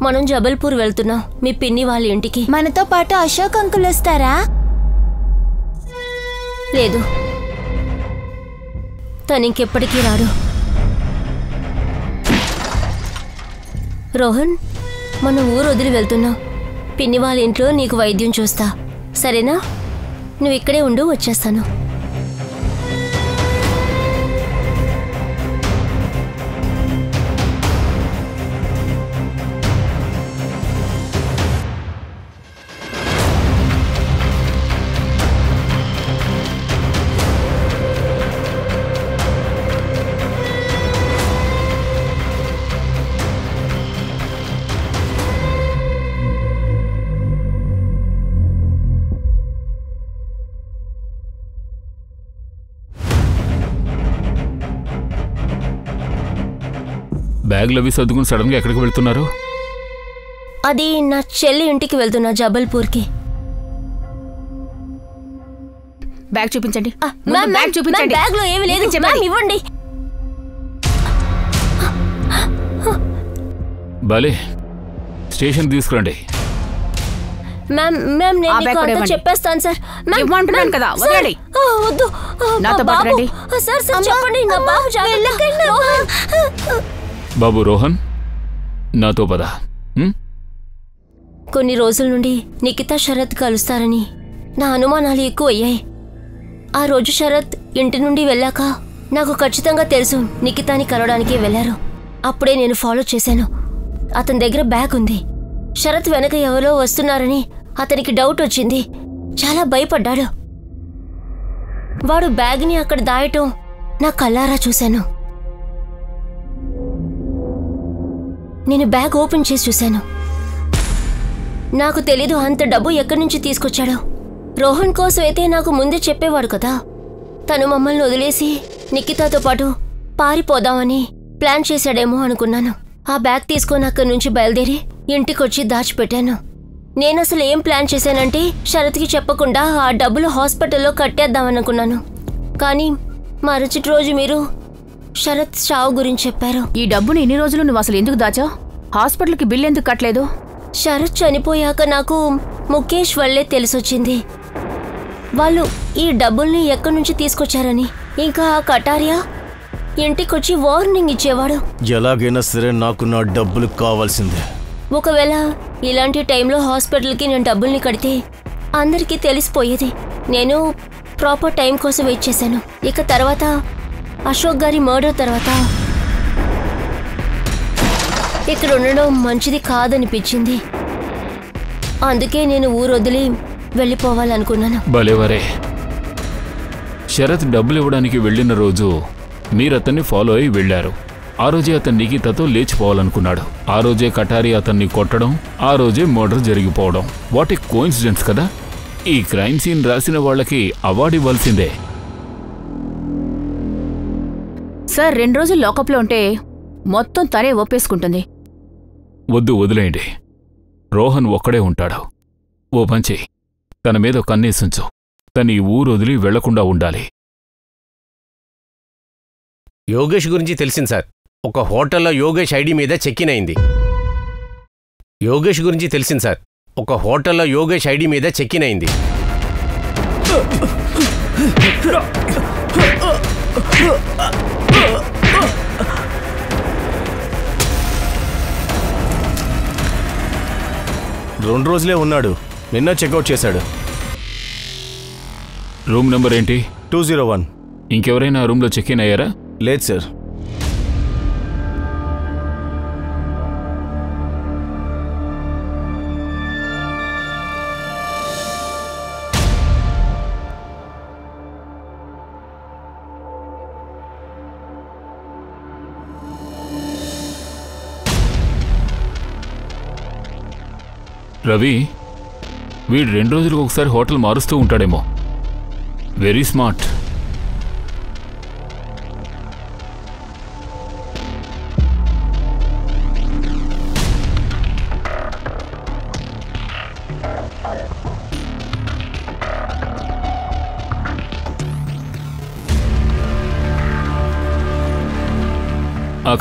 మనం జబల్పూర్ వెళ్తున్నాం, మీ పిన్ని వాళ్ళ ఇంటికి. మనతో పాటు అశోక్ అంకుల్ వస్తారా? లేదు, తను ఇంకెప్పటికీ రాడు. రోహన్, మనం ఊరు వదిలి వెళ్తున్నాం. పిన్ని వాళ్ళ ఇంట్లో నీకు వైద్యం చూస్తా, సరేనా? నువ్వు ఇక్కడే ఉండు, వచ్చేస్తాను. బ్యాగ్లు అవి సర్దుకుని సడన్గా ఎక్కడికి వెళ్తున్నారు? అది నా చెల్లి ఇంటికి వెళ్తున్నా, జబల్పూర్కి. బ్యాగ్ చూపించండి. బ్యాగ్ చూపించండి. బ్యాగ్లో ఏమీ లేదు, ఇవ్వండి. బాలే, స్టేషన్ తీసుకురండి. మ్యామ్ నేను చెప్పేస్తాను సార్. ఇవ్వమంటున్నాను కదా, వదలండి. వద్దు, నాతో పాటు రండి. సార్ చెప్పండి, నా బాబు బాబు రోహన్, నాతో పద. కొన్ని రోజుల నుండి నిఖిత శరత్ కలుస్తారని నా అనుమానాలు ఎక్కువ అయ్యాయి. ఆ రోజు శరత్ ఇంటి నుండి వెళ్ళాక నాకు ఖచ్చితంగా తెలుసు నిఖితాని కలవడానికే వెళ్ళారు. అప్పుడే నేను ఫాలో చేశాను. అతని దగ్గర బ్యాగ్ ఉంది. శరత్ వెనక ఎవరో వస్తున్నారని అతనికి డౌట్ వచ్చింది. చాలా భయపడ్డాడు. వాడు బ్యాగ్ని అక్కడ దాయటం నా కళ్ళారా చూశాను. నేను బ్యాగ్ ఓపెన్ చేసి చూశాను. నాకు తెలీదు అంత డబ్బు ఎక్కడి నుంచి తీసుకొచ్చాడో. రోహన్ కోసం అయితే నాకు ముందే చెప్పేవాడు కదా. తను మమ్మల్ని వదిలేసి నిఖితాతో పాటు పారిపోదామని ప్లాన్ చేశాడేమో అనుకున్నాను. ఆ బ్యాగ్ తీసుకొని అక్కడి నుంచి బయలుదేరి ఇంటికొచ్చి దాచిపెట్టాను. నేనసలు ఏం ప్లాన్ చేశానంటే శరత్కి చెప్పకుండా ఆ డబ్బులు హాస్పిటల్లో కట్టేద్దామనుకున్నాను. కానీ మరుసటి రోజు మీరు శరత్ చావు గురించి చెప్పారు. ఈ డబ్బుని ఇన్ని రోజులు నువ్వు అసలు ఎందుకు దాచావు? హాస్పిటల్కి బిల్ ఎందుకు కట్టలేదు? శరత్ చనిపోయాక నాకు ముఖేష్ వల్లే తెలిసొచ్చింది వాళ్ళు ఈ డబ్బుల్ని ఎక్కడి నుంచి తీసుకొచ్చారని. ఇంకా ఆ కటారియా ఇంటికొచ్చి వార్నింగ్ ఇచ్చేవాడు. ఎలాగైనా సరే నాకు నా డబ్బులు కావాల్సిందే. ఒకవేళ ఇలాంటి టైంలో హాస్పిటల్కి నేను డబ్బుల్ని కడితే అందరికీ తెలిసిపోయేది. నేను ప్రాపర్ టైం కోసం వెయిట్ చేశాను. ఇక తర్వాత అశోక్ గారి మర్డర్ తర్వాత ఇక్కడ ఉండడం మంచిది కాదనిపించింది. అందుకే నేను ఊరు వదిలి వెళ్ళిపోవాలనుకున్నాను. భలేవరే, శరత్ డబ్బులు ఇవ్వడానికి వెళ్ళిన రోజు మీరు అతన్ని ఫాలో అయి వెళ్ళారు. ఆ రోజే అతను నిఖితతో లేచిపోవాలనుకున్నాడు. ఆ రోజే కటారి అతన్ని కొట్టడం, ఆ రోజే మర్డర్ జరిగిపోవడం. వాట్ ఏ కోఇన్సిడెన్స్ కదా. ఈ క్రైమ్ సీన్ రాసిన వాళ్ళకి అవార్డు ఇవ్వాల్సిందే. సార్ 2 రోజులు లాకప్లో ఉంటే మొత్తం తనే ఒప్పేసుకుంటుంది. వద్దు, వదిలేయండి. రోహన్ ఒక్కడే ఉంటాడు. ఓ పంచి, తన మీద కన్నేసుంచు. తను ఈ ఊరు వదిలి వెళ్లకుండా ఉండాలి. యోగేష్ గురించి తెలిసింది సార్. ఒక హోటల్లో యోగేష్ ఐడి మీద చెక్ ఇన్ అయింది. యోగేష్ గురించి తెలిసింది సార్. ఒక హోటల్లో యోగేష్ ఐడి మీద చెక్ ఇన్ అయింది. రెండు రోజులే ఉన్నాడు. నిన్న చెక్అవుట్ చేశాడు. రూమ్ నెంబర్ ఏంటి? 201. ఇంకెవరైనా రూమ్లో చెక్ ఇన్ అయ్యారా? లేదు సార్. రవి, వీడు 2 రోజులకు ఒకసారి హోటల్ మారుస్తూ ఉంటాడేమో. Very smart.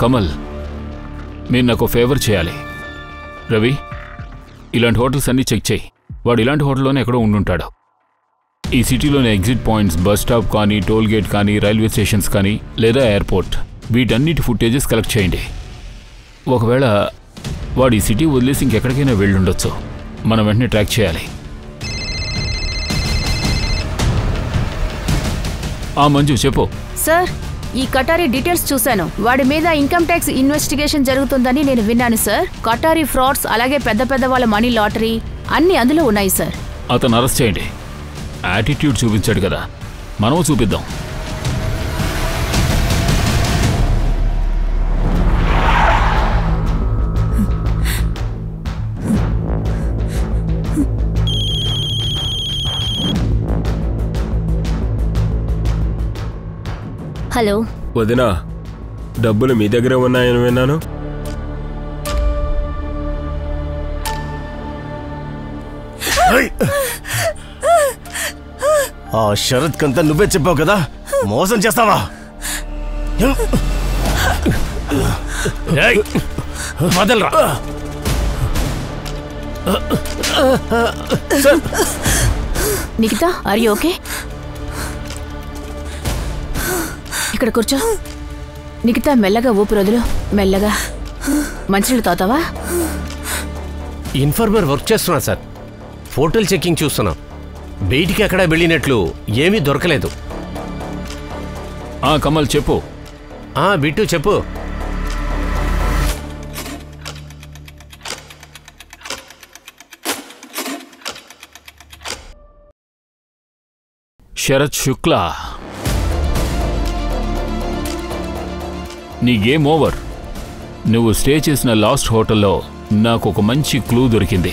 కమల్, మీరు నాకు ఫేవర్ చేయాలి. రవి, ఇలాంటి హోటల్స్ అన్నీ చెక్ చేయి. వాడు ఇలాంటి హోటల్లోనే ఎక్కడో ఉండుంటాడు. ఈ సిటీలోని ఎగ్జిట్ పాయింట్స్, బస్ స్టాప్ కానీ, టోల్ గేట్ కానీ, రైల్వే స్టేషన్స్ కానీ, లేదా ఎయిర్పోర్ట్, వీటన్నిటి ఫుటేజెస్ కలెక్ట్ చేయండి. ఒకవేళ వాడు ఈ సిటీ వదిలేసి ఇంకెక్కడికైనా వెళ్ళుండొచ్చు. మనం వెంటనే ట్రాక్ చేయాలి. మంజు, చెప్పు. సార్, ఈ కటారీ డీటెయిల్స్ చూశాను. వాడి మీద ఇన్కమ్ ట్యాక్స్ ఇన్వెస్టిగేషన్ జరుగుతుందని నేను విన్నాను సార్. కటారీ ఫ్రాడ్స్, అలాగే పెద్ద పెద్ద వాళ్ళ మనీ లాటరీ అన్నీ అందులో ఉన్నాయి సార్. అతను అరెస్ట్ చేయండి. యాటిట్యూడ్ చూపించాడు కదా, మనం చూపిద్దాం. హలో వదినా, డబ్బులు మీ దగ్గరే ఉన్నాయని విన్నాను. ఆ శరత్ కంతా నువ్వే చెప్పావు కదా, మోసం చేస్తావా? వదలరా. Nikhita, are you okay? ఇక్కడ కూర్చో. నిఖిత, మెల్లగా ఊపిరి వదులు. మెల్లగా. మంచినీళ్ళు తాగుతావా? ఇన్ఫార్మర్ వర్క్ చేస్తున్నా సార్. ఫోటోలు చెకింగ్ చూస్తున్నాం. బయటికి ఎక్కడా వెళ్ళినట్లు ఏమీ దొరకలేదు. కమల్, చెప్పు. బిట్టు చెప్పు. శరత్ శుక్లా, నీ గేమ్ ఓవర్. నువ్వు స్టే చేసిన లాస్ట్ హోటల్లో నాకు ఒక మంచి క్లూ దొరికింది.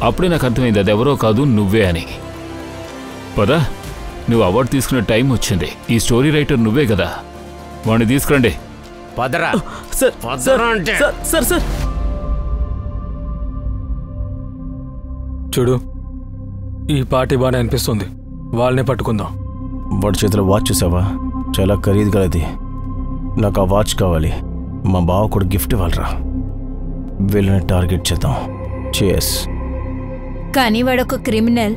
అప్పుడే నాకు అర్థమైంది అది ఎవరో కాదు, నువ్వే అని. పదా, నువ్వు అవార్డు తీసుకునే టైం వచ్చింది. ఈ స్టోరీ రైటర్ నువ్వే కదా, వాడిని తీసుకురండి. పదరా. చూడు, ఈ పార్టీ బాగానే అనిపిస్తుంది, వాళ్ళనే పట్టుకుందాం. వాడి చేతిలో వాచ్ చూసావా? చాలా ఖరీదు గలది. నాకు ఆ వాచ్ కావాలి. మా బావ కూడా గిఫ్ట్ ఇవ్వాలరా. వీళ్ళని టార్గెట్ చేద్దాం. చేస్. కానీ వాడొక క్రిమినల్.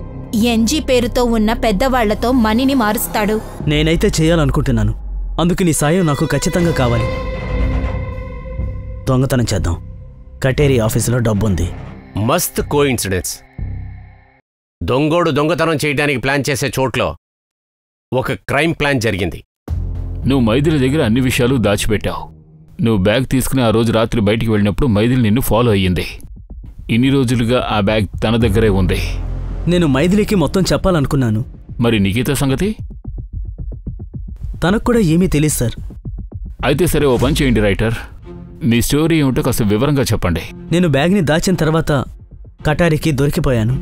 ఎన్జీ పేరుతో ఉన్న పెద్దవాళ్లతో మనీని మారుస్తాడు. నేనైతే చేయాలనుకుంటున్నాను. అందుకు నీ సాయం నాకు ఖచ్చితంగా కావాలి. దొంగతనం చేద్దాం. కటేరీ ఆఫీసులో డబ్బుంది. మస్త్ కోఇన్సిడెన్స్. దొంగోడు దొంగతనం చేయడానికి ప్లాన్ చేసే చోట్లో ఒక క్రైమ్ ప్లాన్ జరిగింది. నువ్వు మైథిలి దగ్గర అన్ని విషయాలు దాచిపెట్టావు. నువ్వు బ్యాగ్ తీసుకుని ఆ రోజు రాత్రి బయటికి వెళ్ళినప్పుడు మైథిలి నిన్ను ఫాలో అయ్యింది. ఇన్ని రోజులుగా ఆ బ్యాగ్ తన దగ్గరే ఉంది. నేను మైథిలికి మొత్తం చెప్పాలనుకున్నాను. మరి నిఖిత సంగతి? తనకు కూడా ఏమీ తెలియదు సార్. అయితే సరే, ఓ పని చేయండి రైటర్, మీ స్టోరీ ఏమిటో కాస్త వివరంగా చెప్పండి. నేను బ్యాగ్ని దాచిన తర్వాత కటారికి దొరికిపోయాను.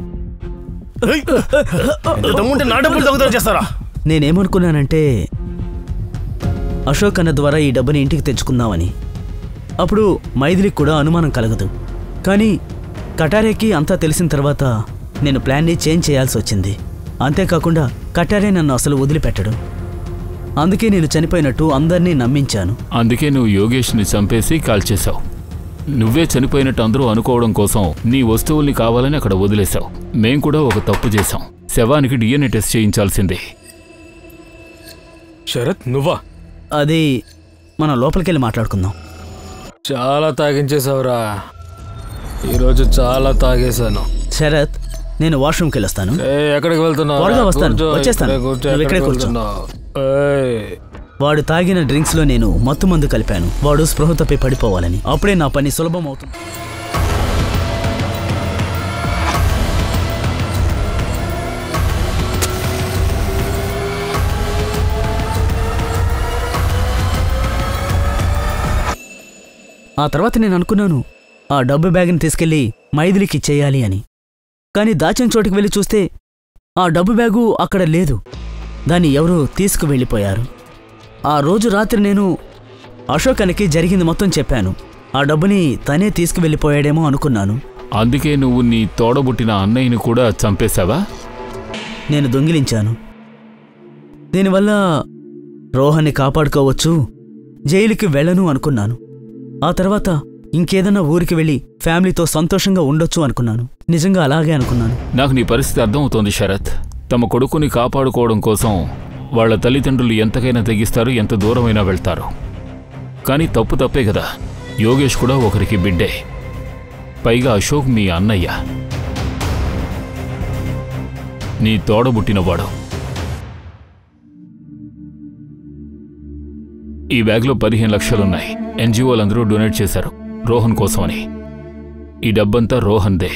నేనేమనుకున్నానంటే అశోక్ అన్న ద్వారా ఈ డబ్బుని ఇంటికి తెచ్చుకుందామని. అప్పుడు మైథిలికి కూడా అనుమానం కలగదు. కానీ కటారేకి అంతా తెలిసిన తర్వాత నేను ప్లాన్ని చేంజ్ చేయాల్సి వచ్చింది. అంతేకాకుండా కటారే నన్ను అసలు వదిలిపెట్టడు. అందుకే నేను చనిపోయినట్టు అందరినీ నమ్మించాను. అందుకే నువ్వు యోగేష్ని చంపేసి కాల్చేశావు. నువ్వే చనిపోయినట్టు అందరూ అనుకోవడం కోసం నీ వస్తువుల్ని కావాలని అక్కడ వదిలేశావు. మేం కూడా ఒక తప్పు చేశాం. శవానికి DNA టెస్ట్ చేయించాల్సిందే. శరత్, నువ్వా? అది మనం లోపలికెళ్ళి మాట్లాడుకుందాం. చాలా తాగించేసావురా. ఈరోజు చాలా తాగేశాను. శరత్, నేను వాష్రూమ్కి వెళ్ళొస్తాను. ఎక్కడికి వెళ్తున్నావు? త్వరగా వస్తాను. వచ్చేస్తాను. నువ్వు ఇక్కడే కూర్చో. వాడు తాగిన డ్రింక్స్లో నేను మత్తు మందు కలిపాను. వాడు స్పృహ తప్పి పడిపోవాలని. అప్పుడే నా పని సులభం అవుతుంది. ఆ తర్వాత నేను అనుకున్నాను ఆ డబ్బు బ్యాగ్ని తీసుకెళ్లి మైథిలికి ఇచ్చేయాలి అని. కానీ దాచిన చోటుకి వెళ్ళి చూస్తే ఆ డబ్బు బ్యాగు అక్కడ లేదు. దాన్ని ఎవరో తీసుకువెళ్ళిపోయారు. ఆ రోజు రాత్రి నేను అశోక్ అన్నకి జరిగింది మొత్తం చెప్పాను. ఆ డబ్బుని తనే తీసుకువెళ్ళిపోయాడేమో అనుకున్నాను. అందుకే నువ్వు నీ తోడబుట్టిన అన్నయ్యని కూడా చంపేశావా? నేను దొంగిలించాను. దీనివల్ల రోహన్ని కాపాడుకోవచ్చు, జైలుకి వెళ్ళను అనుకున్నాను. ఆ తర్వాత ఇంకేదన్నా ఊరికి వెళ్ళి ఫ్యామిలీతో సంతోషంగా ఉండొచ్చు అనుకున్నాను. నిజంగా అలాగే అనుకున్నాను. నాకు నీ పరిస్థితి అర్థమవుతోంది శరత్. తమ కొడుకుని కాపాడుకోవడం కోసం వాళ్ల తల్లిదండ్రులు ఎంతకైనా తెగిస్తారు, ఎంత దూరమైనా వెళ్తారు. కానీ తప్పు తప్పే కదా. యోగేష్ కూడా ఒకరికి బిడ్డే, పైగా అశోక్ మీ అన్నయ్య, నీ తోడబుట్టినవాడు. ఈ బ్యాగ్లో 15 లక్షలున్నాయి. NGOలందరూ డొనేట్ చేశారు రోహన్ కోసమని. ఈ డబ్బంతా రోహన్దే.